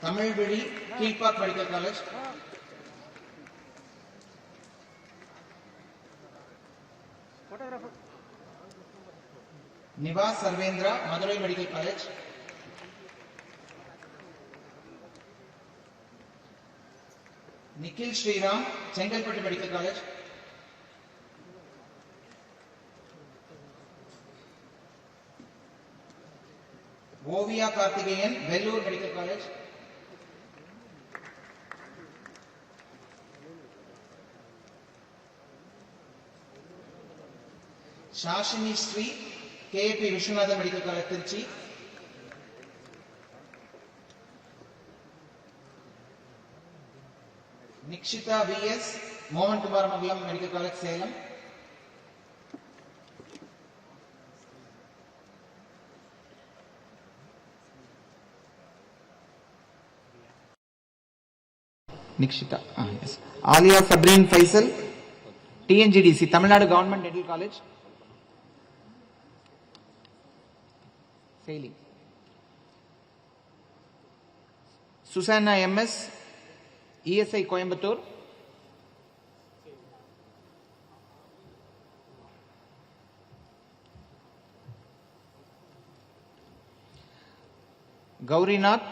தமிழ்வழி Kilpauk medical college, Niwas Sarvendra Madurai medical college, Nikhil Sriram Chengalpattu medical college, Oviya Karthikeyan Vellore medical college, Sashini Sri KP Viswanathan medical college Trichy, Nikshitha VS Mohankumar Mangalam medical college Salem, Nikshitha Aliya Sabreen Faisal TNGDC Tamil Nadu government dental college Salem, Susana MS ESI Coimbatore, Gaurinath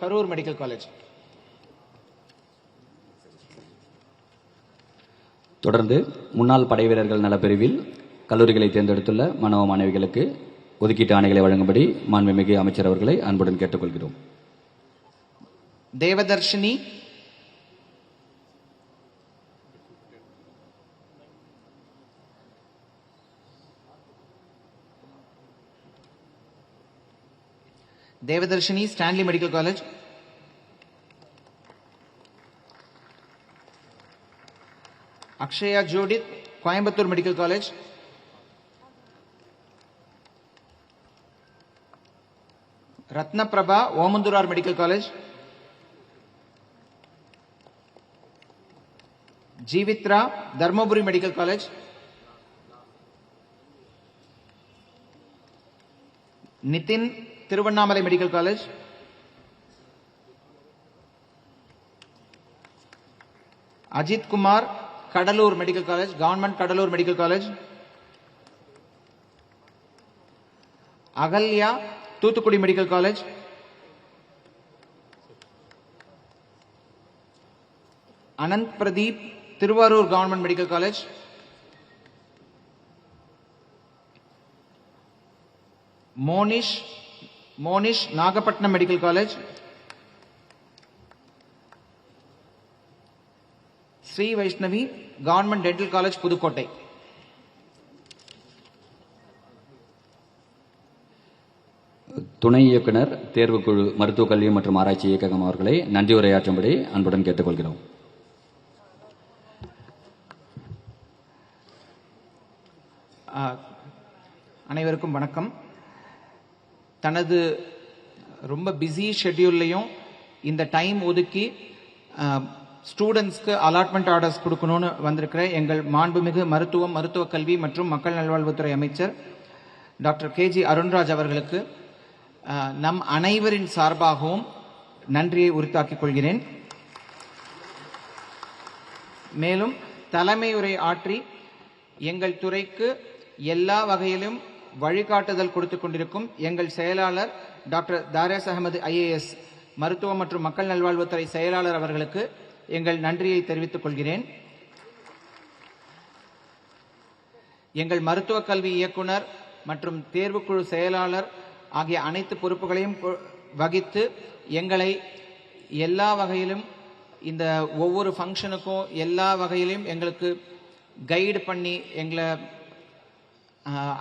Karur medical college. தொடர்ந்து முன்னாள் படைவீரர்கள் நலப்பிரிவில் கல்லூரிகளை தேர்ந்தெடுத்துள்ள மாணவ மாணவிகளுக்கு ஒதுக்கீட்டு ஆணைகளை வழங்கும்படி மாண்புமிகு அமைச்சர் அவர்களை அன்புடன் கேட்டுக்கொள்கிறோம். Devadarshini, Stanley medical college, Akshaya Jodith Coimbatore medical college, Ratnaprabha Omandurar medical college, Jeevithra Dharmapuri medical college, Nithin Tiruvannamalai medical college, Ajith Kumar Cuddalore medical college government Cuddalore medical college, Akalya Thoothukudi medical college, Anand Pradeep Tiruvarur government medical college, Monish Nagapattinam medical college, Sri Vaishnavi government dental college Pudukkottai. துணை இயக்குனர் தேர்வுக்குழு மருத்துவக் கல்வி மற்றும் ஆராய்ச்சி இயக்ககம் அவர்களை நன்றி உரையாற்றும்படி அன்புடன் கேட்டுக்கொள்கிறோம். அனைவருக்கும் வணக்கம். தனது ரொம்ப பிஸி ஷெட்யூல்லையும் இந்த டைம் ஒதுக்கி ஸ்டூடெண்ட்ஸ்க்கு அலாட்மெண்ட் ஆர்டர்ஸ் கொடுக்கணும்னு வந்திருக்கிற எங்கள் மாண்புமிகு மருத்துவக் கல்வி மற்றும் மக்கள் நல்வாழ்வுத்துறை அமைச்சர் டாக்டர் கேஜி அருண்ராஜ் அவர்களுக்கு நம் அனைவரின் சார்பாகவும் நன்றியை உரித்தாக்கிக் கொள்கிறேன். மேலும் தலைமையுரை ஆற்றி எங்கள் துறைக்கு எல்லா வகையிலும் வழிகாட்டுதல் கொடுத்துக் கொண்டிருக்கும் எங்கள் செயலாளர் டாக்டர் தாரேஸ் அகமது ஐஏஎஸ் மருத்துவம் மற்றும் மக்கள் நல்வாழ்வுத்துறை செயலாளர் அவர்களுக்கு எங்கள் நன்றியை தெரிவித்துக் கொள்கிறேன். எங்கள் மருத்துவக் கல்வி இயக்குனர் மற்றும் தேர்வுக்குழு செயலாளர் ஆகிய அனைத்து பொறுப்புகளையும் வகித்து எங்களை எல்லா வகையிலும் இந்த ஒவ்வொரு ஃபங்க்ஷனுக்கும் எல்லா வகையிலும் எங்களுக்கு கைடு பண்ணி எங்களை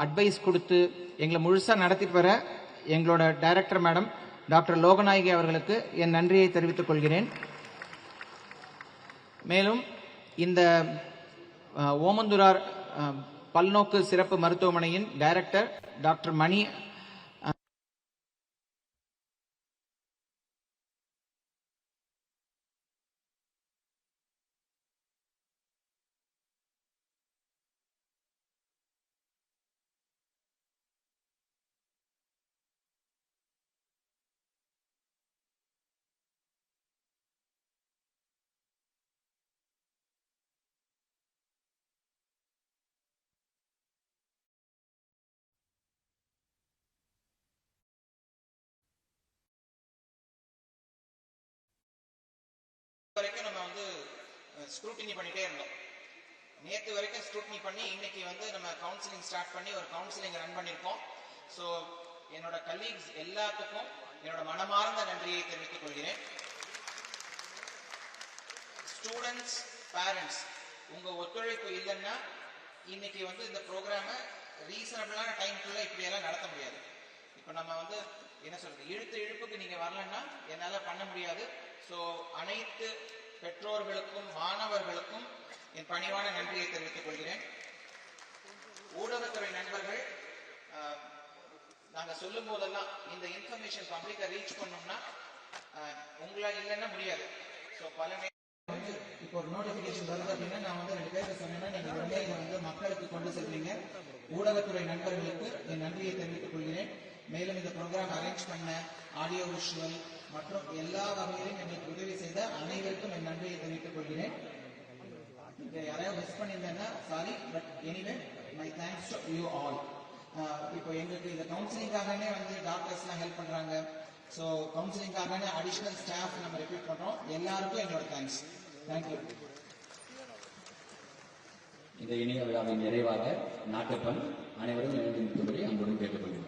அட்வைஸ் கொடுத்து எங்களை முழுசாக நடத்தி வர எங்களோட டைரக்டர் மேடம் டாக்டர் லோகநாயகி அவர்களுக்கு என் நன்றியை தெரிவித்துக் கொள்கிறேன். மேலும் இந்த ஓமந்தூரார் பல்நோக்கு சிறப்பு மருத்துவமனையின் டைரக்டர் டாக்டர் மணி வரைக்கும் நம்ம வந்து ஸ்க்ரூட்டினி பண்ணிட்டே இருந்தோம். நேற்று வரைக்கும் ஸ்க்ரூட்டினி பண்ணி இன்னைக்கு வந்து நம்ம கவுன்சிலிங் ஸ்டார்ட் பண்ணி ஒரு கவுன்சிலிங் ரன் பண்ணியிருக்கோம். ஸோ என்னோட கலீக்ஸ் எல்லாத்துக்கும் என்னோட மனமார்ந்த நன்றியை தெரிவித்துக் கொள்கிறேன். ஸ்டூடெண்ட்ஸ், பேரண்ட்ஸ், உங்க ஒத்துழைப்பு இல்லைன்னா இன்னைக்கு வந்து இந்த ப்ரோக்ராமை ரீசனபிளான டைம்குள்ள இப்படியெல்லாம் நடத்த முடியாது. இப்போ நம்ம வந்து என்ன சொல்றது, இழுப்புக்கு நீங்க வரலன்னா என்னால பண்ண முடியாது. ஸோ அனைத்து பெற்றோர்களுக்கும் மாணவர்களுக்கும் என் பணிவான நன்றியை தெரிவித்துக் கொள்கிறேன். ஊடகத்துறை நண்பர்கள், நாங்க சொல்லும் போதெல்லாம் இந்த இன்ஃபர்மேஷன் பப்ளிக்கை ரீச் பண்ணோம்னா உங்களால் இல்லைன்னா முடியாது. ஸோ பல வந்து இப்போ ஒரு நோட்டிபிகேஷன் வருது அப்படின்னா நான் வந்து 2 பேருக்கு சொன்னேன்னா நீங்க உடனே இதை வந்து மக்களுக்கு கொண்டு செல்வீங்க. ஊடகத்துறை நண்பர்களுக்கு என் நன்றியை தெரிவித்துக் கொள்கிறேன். மேலும் இந்த ப்ரோக்ராம் அரேஞ்ச் பண்ண ஆடியோ விஷுவல் மற்றும் எல்லா வகையிலும் எங்களுக்கு உதவி செய்த அனைவருக்கும் என் நன்றியை தெரிவித்துக் கொள்கிறேன். இங்க யாரையாவது மிஸ் பண்ணியிருந்தேன்னா sorry, but anyway my thanks to you all. இப்போ எங்களுக்கு இந்த கவுன்சிலிங்காகவே வந்து டாக்டர்ஸ்லாம் ஹெல்ப் பண்றாங்க. ஸோ கவுன்சிலிங்காகவே அடிஷனல் ஸ்டாஃப் நம்ம ரெக்ரூட் பண்றோம். எல்லாருக்கும் என்னோட தேங்க்ஸ். தேங்க்யூ. இந்த இணைய விழாவின் நிறைவாக நாட்டுப்பண் அனைவரும் இணைந்து நிற்கும்படி அன்புடன் கேட்டுக்கொள்கிறேன்.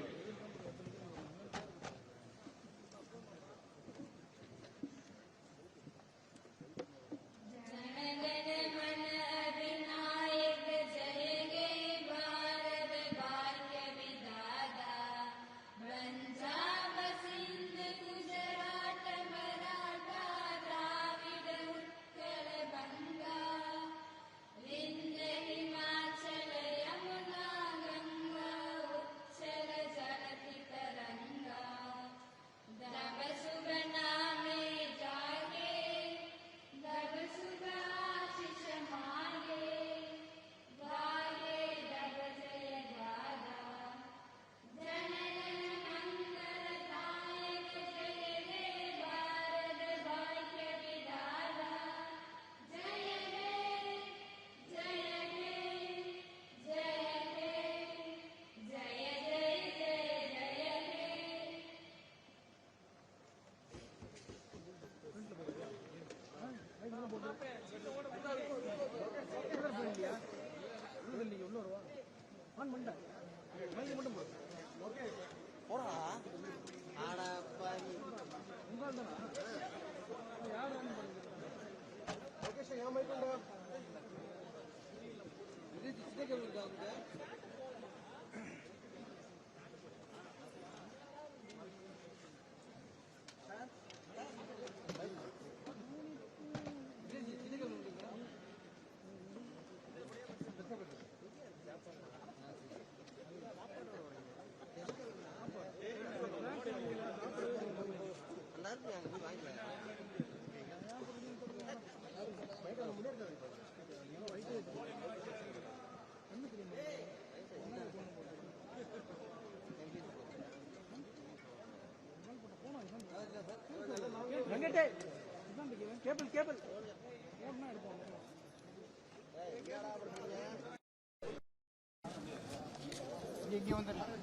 இங்கே வந்துடலாம்.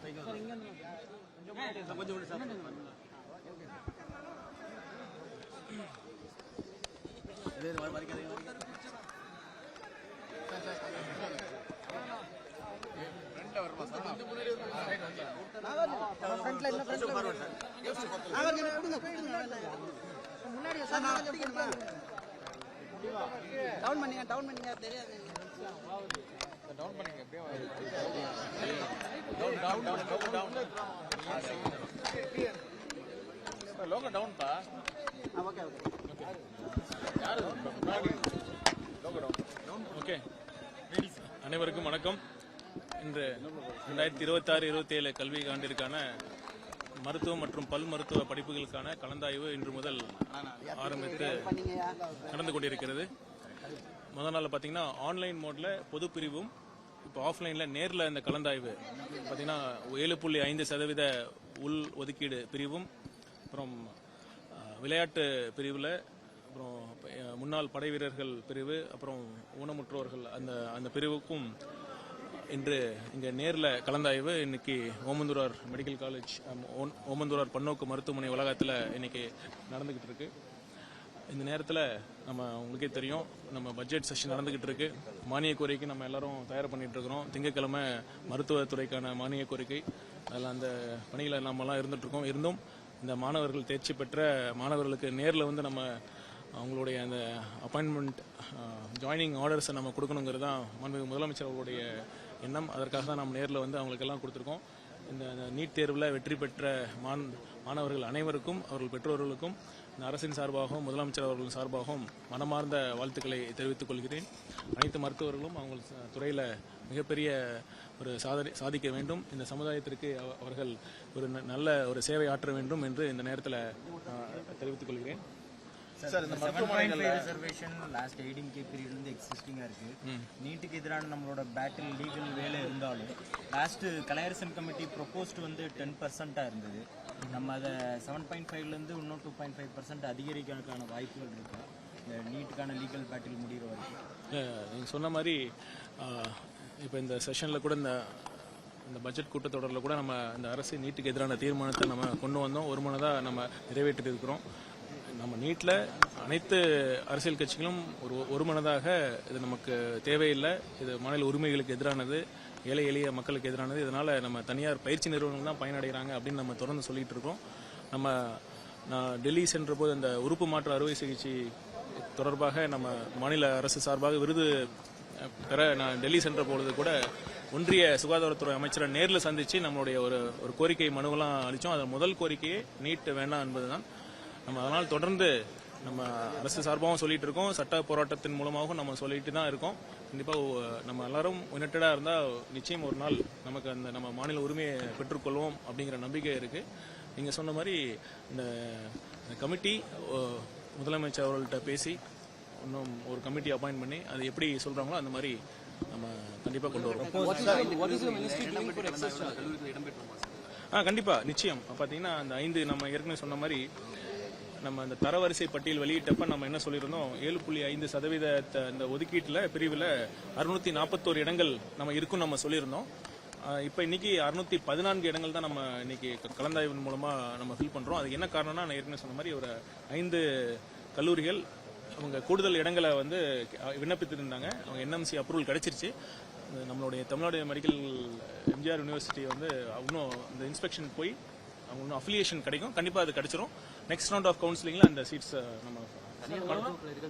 டவுன் பண்ணீங்க தெரியாது. டவுன் பண்ணுங்க எப்படியோ லோகோ டவுன்பா. ஓகே யாரு லோகோ டவுன். ஓகே, அனைவருக்கும் வணக்கம். இன்று 2026-27 கல்வி ஆண்டிற்கான மருத்துவம் மற்றும் பல் மருத்துவ படிப்புகளுக்கான கலந்தாய்வு இன்று முதல் ஆரம்பித்து நடந்து கொண்டிருக்கிறது. முதல் நாள் பார்த்தீங்கன்னா ஆன்லைன் மோட்ல பொது பிரிவும், இப்போ ஆஃப்லைனில் நேரில் இந்த கலந்தாய்வு பார்த்தீங்கன்னா 7.5% உள் ஒதுக்கீடு பிரிவும், அப்புறம் விளையாட்டு பிரிவில், அப்புறம் முன்னாள் படை வீரர்கள் பிரிவு, அப்புறம் ஊனமுற்றோர்கள் அந்த பிரிவுக்கும் இன்று இங்கே நேரில் கலந்தாய்வு இன்னைக்கு ஓமந்தூரார் மெடிக்கல் காலேஜ், ஓமந்தூரார் பன்னோக்கு மருத்துவமனை வளாகத்தில் இன்னைக்கு நடந்துகிட்டு இருக்கு. இந்த நேரத்தில் நம்ம உங்களுக்கே தெரியும், நம்ம பட்ஜெட் செஷன் நடந்துகிட்டு இருக்கு. மானிய கோரிக்கை நம்ம எல்லாரும் தயார் பண்ணிட்டு இருக்கிறோம். திங்கட்கிழமை மருத்துவத்துறைக்கான மானிய கோரிக்கை, அதில் அந்த பணிகளை நம்மலாம் இருந்துட்டு இருக்கோம். இருந்தும் இந்த மாணவர்கள் தேர்ச்சி பெற்ற மாணவர்களுக்கு நேரில் வந்து நம்ம அவங்களுடைய அந்த அப்பாயின்மெண்ட் ஜாயினிங் ஆர்டர்ஸை நம்ம கொடுக்கணுங்கிறது தான் மாண்புமிகு முதலமைச்சர் அவர்களுடைய எண்ணம். அதற்காக தான் நம்ம நேரில் வந்து அவங்களுக்கெல்லாம் கொடுத்துருக்கோம். இந்த நீட் தேர்வில் வெற்றி பெற்ற மாணவர்கள் அனைவருக்கும், அவர்கள் பெற்றோர்களுக்கும் இந்த அரசின் சார்பாகவும் முதலமைச்சர் அவர்களின் சார்பாகவும் மனமார்ந்த வாழ்த்துக்களை தெரிவித்துக் கொள்கிறேன். அனைத்து மருத்துவர்களும் அவங்க துறையில் மிகப்பெரிய ஒரு சாதிக்க வேண்டும். இந்த சமுதாயத்திற்கு அவர்கள் ஒரு நல்ல ஒரு சேவை ஆற்ற வேண்டும் என்று இந்த நேரத்தில் தெரிவித்துக் கொள்கிறேன். சார், இந்த 7.5 ரிசர்வேஷன் லாஸ்ட் 18K பீரியட்லேருந்து எக்ஸிஸ்டிங்காக இருக்குது. நீட்டுக்கு எதிரான நம்மளோட பேட்டில் லீகல் வேலை இருந்தாலும் லாஸ்ட்டு கலையரசன் கமிட்டி ப்ரொபோஸ்ட் வந்து 10% இருந்தது. நம்ம அதை 7.5லேருந்து இன்னும் 2.5% அதிகரிக்கிறதுக்கான வாய்ப்புகள் இருக்கு இந்த நீட்டுக்கான லீகல் பேட்டில் முடிகிற வரைக்கும். நீங்கள் சொன்ன மாதிரி இப்போ இந்த செஷனில் கூட இந்த பட்ஜெட் கூட்டத்தொடரில் கூட நம்ம இந்த அரசு நீட்டுக்கு எதிரான தீர்மானத்தை நம்ம கொண்டு வந்தோம். ஒரு மனதாக நம்ம நிறைவேற்றி இருக்கிறோம். நம்ம நீட்டில் அனைத்து அரசியல் கட்சிகளும் ஒரு மனதாக இது நமக்கு தேவையில்லை, இது மாநில உரிமைகளுக்கு எதிரானது, ஏழை எளிய மக்களுக்கு எதிரானது, இதனால் நம்ம தனியார் பயிற்சி நிறுவனங்கள் தான் பயனடைகிறாங்க அப்படின்னு நம்ம தொடர்ந்து சொல்லிட்டு இருக்கோம். நான் டெல்லி சென்ற போது அந்த உறுப்பு மாற்று அறுவை சிகிச்சை தொடர்பாக நம்ம மாநில அரசு சார்பாக விருது பெற நான் டெல்லி சென்ற பொழுது கூட ஒன்றிய சுகாதாரத்துறை அமைச்சரை நேரில் சந்தித்து நம்மளுடைய ஒரு கோரிக்கை மனுவெல்லாம் அளித்தோம். அதன் முதல் கோரிக்கையே நீட் வேண்டாம் என்பதுதான். நம்ம அதனால் தொடர்ந்து நம்ம அரசு சார்பாகவும் சொல்லிட்டு இருக்கோம், சட்ட போராட்டத்தின் மூலமாகவும் நம்ம சொல்லிட்டு தான் இருக்கோம். கண்டிப்பாக நம்ம எல்லாரும் யுனைட்டடாக இருந்தால் நிச்சயம் ஒரு நாள் நமக்கு அந்த நம்ம மாநில உரிமையை பெற்றுக்கொள்வோம் அப்படிங்கிற நம்பிக்கை இருக்கு. நீங்கள் சொன்ன மாதிரி இந்த கமிட்டி முதலமைச்சர் அவர்கள்ட்ட பேசி இன்னும் ஒரு கமிட்டி அப்பாயிண்ட் பண்ணி அது எப்படி சொல்றாங்களோ அந்த மாதிரி நம்ம கண்டிப்பாக கொண்டு வரோம். கண்டிப்பாக நிச்சயம். பார்த்தீங்கன்னா அந்த 5 நம்ம ஏற்கனவே சொன்ன மாதிரி நம்ம அந்த தரவரிசை பட்டியல் வெளியிட்டப்ப நம்ம என்ன சொல்லியிருந்தோம், 7.5% இந்த ஒதுக்கீட்டில் பிரிவில் 641 இடங்கள் நம்ம இருக்குன்னு நம்ம சொல்லியிருந்தோம். இப்போ இன்னைக்கு 614 இடங்கள் தான் நம்ம இன்னைக்கு கலந்தாய்வின் மூலமாக நம்ம ஃபில் பண்ணுறோம். அதுக்கு என்ன காரணம்னா, நான் ஏற்கனவே சொன்ன மாதிரி ஒரு 5 கல்லூரிகள் அவங்க கூடுதல் இடங்களை வந்து விண்ணப்பித்திருந்தாங்க. அவங்க என்எம்சி அப்ரூவல் கிடைச்சிருச்சு. நம்மளுடைய தமிழ்நாடு மெடிக்கல் எம்ஜிஆர் யூனிவர்சிட்டி வந்து இன்னும் இந்த இன்ஸ்பெக்ஷன் போய் அவங்க இன்னும் அஃபிலியேஷன் கிடைக்கும். கண்டிப்பாக அது கிடைச்சிரும். நெக்ஸ்ட் ரவுண்ட் ஆஃப் கவுன்சிலிங்கில் அந்த சீட்ஸ் நம்ம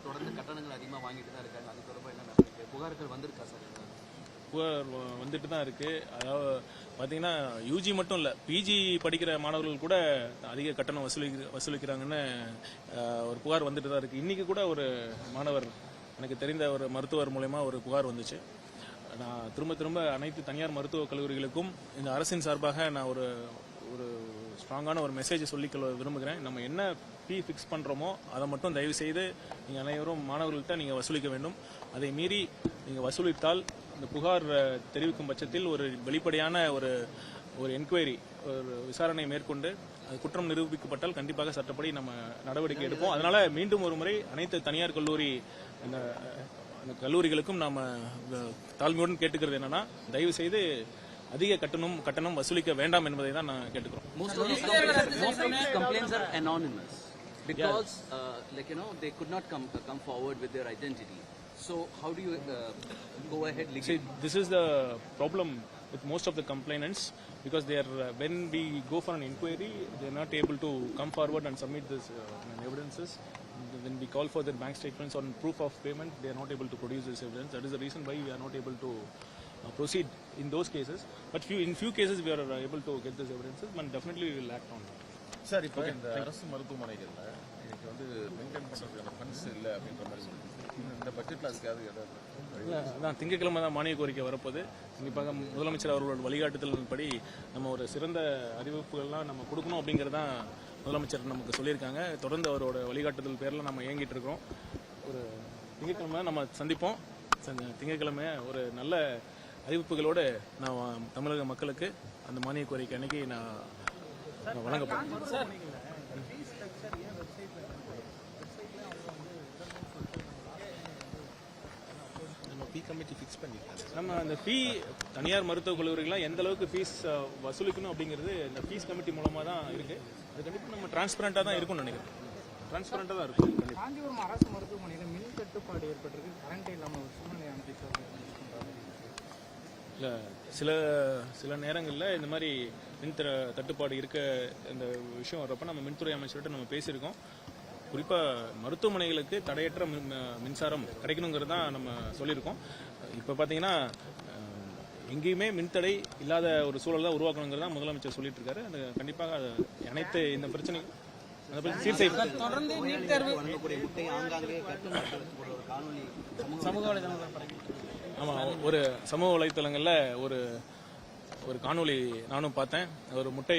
தொடர்ந்து கட்டணங்கள் அதிகமாக வாங்கிட்டு தான் இருக்காங்க. அது தொடர்பாக என்ன புகார்கள் வந்திருக்கா சார்? புகார் வந்துட்டு தான் இருக்கு. அதாவது பார்த்தீங்கன்னா யூஜி மட்டும் இல்லை, பிஜி படிக்கிற மாணவர்கள் கூட அதிக கட்டணம் வசூலிக்கிறாங்கன்னு ஒரு புகார் வந்துட்டு தான் இருக்கு. இன்னைக்கு கூட ஒரு மாணவர், எனக்கு தெரிந்த ஒரு மருத்துவர் மூலமா ஒரு புகார் வந்துச்சு. நான் திரும்ப அனைத்து தனியார் மருத்துவக் கல்லூரிகளுக்கும் இந்த அரசின் சார்பாக நான் ஒரு ஸ்ட்ராங்கான ஒரு மெசேஜை சொல்லிக்கொள்ள விரும்புகிறேன். நம்ம என்ன ஃபீ ஃபிக்ஸ் பண்ணுறோமோ அதை மட்டும் தயவு செய்து நீங்கள் அனைவரும் மாணவர்கள்ட்ட நீங்கள் வசூலிக்க வேண்டும். அதை மீறி நீங்கள் வசூலித்தால் இந்த புகார் தெரிவிக்கும் பட்சத்தில் ஒரு வெளிப்படையான ஒரு என்கொயரி, ஒரு விசாரணை மேற்கொண்டு அது குற்றம் நிரூபிக்கப்பட்டால் கண்டிப்பாக சட்டப்படி நம்ம நடவடிக்கை எடுப்போம். அதனால மீண்டும் ஒரு முறை அனைத்து தனியார் கல்லூரி அந்த கல்லூரிகளுக்கும் நாம தாழ்மையுடன் கேட்டுக்கிறது என்னன்னா, தயவு செய்து அதிக கட்டணம் வசூலிக்க வேண்டாம் என்பதை தான் நான் கேட்டுக்கிறோம். Most of these complaints are anonymous because they could not come forward with their identity. So how do you go ahead legally? See, this is the problem with most of the complainants, because they are when we go for an inquiry, they are not able to come forward and submit this evidences. When we call for their bank statements on proof of payment, they are not able to produce this evidence. That is the reason why we are not able to proceed in those cases. But in few cases we are able to get this evidences, and definitely we will act on that. Sir, இப்போ இந்த அரசு மருத்துவமனைகள்ல இன்னைக்கு வந்து maintain பண்றதுக்கான funds இல்லை அப்படின்ற மாதிரி சொல்லுங்க. இந்த பட்ஜெட்ல அதுக்காக அதான் திங்கட்கிழமை தான் மானிய கோரிக்கை வரப்போது. கண்டிப்பாக முதலமைச்சர் அவர்களோட வழிகாட்டுதலின்படி நம்ம ஒரு சிறந்த அறிவிப்புகள்லாம் நம்ம கொடுக்கணும் அப்படிங்கிறதான் முதலமைச்சர் நமக்கு சொல்லியிருக்காங்க. தொடர்ந்து அவரோட வழிகாட்டுதல் பேரில் நம்ம இயங்கிட்டு இருக்கோம். ஒரு திங்கட்கிழமை நம்ம சந்திப்போம். திங்கட்கிழமை ஒரு நல்ல அறிவிப்புகளோடு நான் தமிழக மக்களுக்கு அந்த மானிய கோரிக்கை அன்னைக்கு நான் வழங்க போகிறேன். நம்ம அந்த ஃபீ தனியார் மருத்துவக் கல்லூரிகள்லாம் எந்த அளவுக்கு ஃபீஸ் வசூலிக்கணும் அப்படிங்கிறது இந்த ஃபீஸ் கமிட்டி மூலமாக தான் இருக்கு. அது கண்டிப்பாக நம்ம டிரான்ஸ்பரண்டாக தான் இருக்கும்னு நினைக்கிறேன். டிரான்ஸ்பரண்டாக தான் இருக்கும். கண்டிப்பா. காஞ்சிபுரம் அரசு மருத்துவமனையில் மின் தட்டுப்பாடு ஏற்பட்டிருக்கு, கரண்ட் இல்லாமல் ஒரு சூழ்நிலை அனுப்பிச்சு. இல்லை சில நேரங்களில் இந்த மாதிரி மின் தட்டுப்பாடு இருக்க இந்த விஷயம் வர்றப்ப நம்ம மின்துறை அமைச்சர்கிட்ட நம்ம பேசியிருக்கோம். குறிப்பாக மருத்துவமனைகளுக்கு தடையற்ற மின்சாரம் கிடைக்கணுங்கிறது தான் நம்ம சொல்லியிருக்கோம். இப்போ பார்த்தீங்கன்னா எங்கேயுமே மின்தடை இல்லாத ஒரு சூழல் தான் உருவாக்கணுங்கிறது தான் முதலமைச்சர் சொல்லிட்டு இருக்காரு. அது கண்டிப்பாக அது அனைத்து இந்த பிரச்சனை அதை பற்றி சீர் செய்ய தொடர்ந்து நீட் தேர்வு முட்டை ஆங்காங்கே கட்டு ஒரு காணொலி சமூக வலைதளங்கள் ஆமாம், ஒரு சமூக வலைத்தளங்களில் ஒரு காணொளி நானும் பார்த்தேன். ஒரு முட்டை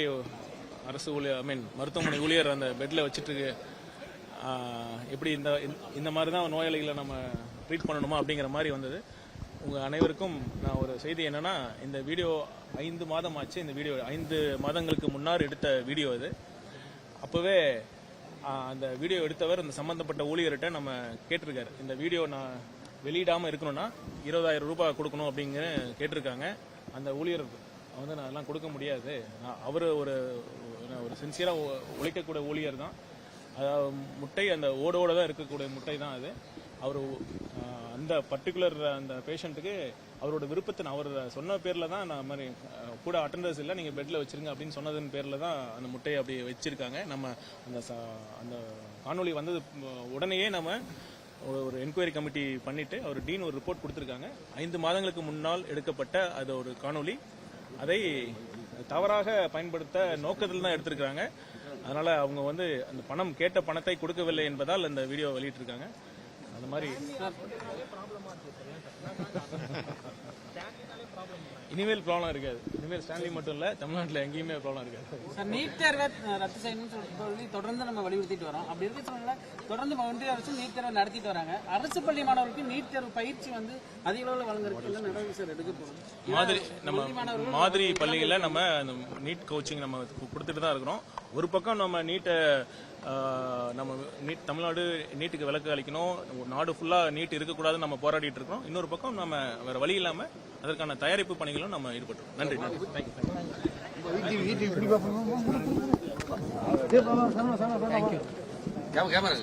அரசு ஊழியர் மருத்துவமனை ஊழியர் அந்த பெட்டில் வச்சுட்டு எப்படி இந்த மாதிரி தான் நோயாளிகளை நம்ம ட்ரீட் பண்ணணுமா அப்படிங்கிற மாதிரி வந்தது. உங்கள் அனைவருக்கும் நான் ஒரு செய்தி என்னன்னா, இந்த வீடியோ 5 மாதம் ஆச்சு. இந்த வீடியோ 5 மாதங்களுக்கு முன்னால் எடுத்த வீடியோ இது. அப்போவே அந்த வீடியோ எடுத்தவர் அந்த சம்பந்தப்பட்ட ஊழியர்கிட்ட நம்ம கேட்டிருக்காரு, இந்த வீடியோ நான் வெளியிடாமல் இருக்கணும்னா 20,000 ரூபாய் கொடுக்கணும் அப்படிங்கிற கேட்டிருக்காங்க. அந்த ஊழியர் வந்து நான் எல்லாம் கொடுக்க முடியாது, அவர் ஒரு சின்சியராக உழைக்கக்கூடிய ஊழியர் தான். அதாவது முட்டை அந்த ஓடோட தான் இருக்கக்கூடிய முட்டை தான் அது. அவர் அந்த பர்டிகுலர் அந்த பேஷண்ட்டுக்கு அவரோட விருப்பத்தை அவர் சொன்ன பேரில் தான் நான் மாதிரி கூட அட்டண்டர்ஸ் இல்லை, நீங்கள் பெட்டில் வச்சிருங்க அப்படின்னு சொன்னதன் பேரில் தான் அந்த முட்டையை அப்படி வச்சிருக்காங்க. நம்ம அந்த காணொலி வந்தது உடனேயே நம்ம ஒரு என்கொயரி கமிட்டி பண்ணிட்டு அவர் டீன் ஒரு ரிப்போர்ட் கொடுத்துருக்காங்க. 5 மாதங்களுக்கு முன்னால் எடுக்கப்பட்ட அது ஒரு காணொலி, அதை தவறாக பயன்படுத்த நோக்கத்தில் தான் எடுத்திருக்காங்க. அதனால அவங்க வந்து அந்த கேட்ட பணத்தை கொடுக்கவில்லை என்பதால் அந்த வீடியோ வெளியிட்டிருக்காங்க. அந்த மாதிரி இனிமேல் ப்ராப்ளம் இருக்காது. இனிமேல் ஸ்டான்லி மட்டும் இல்ல, தமிழ்நாட்டில் எங்கேயுமே ப்ராப்ளம் இருக்காது. நீட் தேர்வை ரத்து செய்யணும்னு சொல்லி தொடர்ந்து நம்ம வலியுறுத்திட்டு வரோம். அப்படி இருக்க சூழ்நிலை தொடர்ந்து ஒன்றிய அரசு நீட் தேர்வை நடத்திட்டு வராங்க. அரசு பள்ளி மாணவர்களுக்கு நீட் தேர்வு பயிற்சி வந்து அதிக அளவில் வழங்குறதுக்கு என்ன நடவடிக்கை சார் எடுக்க போறோம்? மாதிரி பள்ளிகளில் நம்ம நீட் கோச்சிங் நம்ம கொடுத்துட்டு தான் இருக்கிறோம். ஒரு பக்கம் நம்ம தமிழ்நாடு நீட்டுக்கு விலக்கு அளிக்கணும், நாடு ஃபுல்லா நீட் இருக்கக்கூடாதுன்னு நம்ம போராடிட்டு இருக்கோம். இன்னொரு பக்கம் நம்ம வேற வழி இல்லாம அதற்கான தயாரிப்பு பணிகளும் நம்ம ஈடுபட்டோம். நன்றி. கேமரா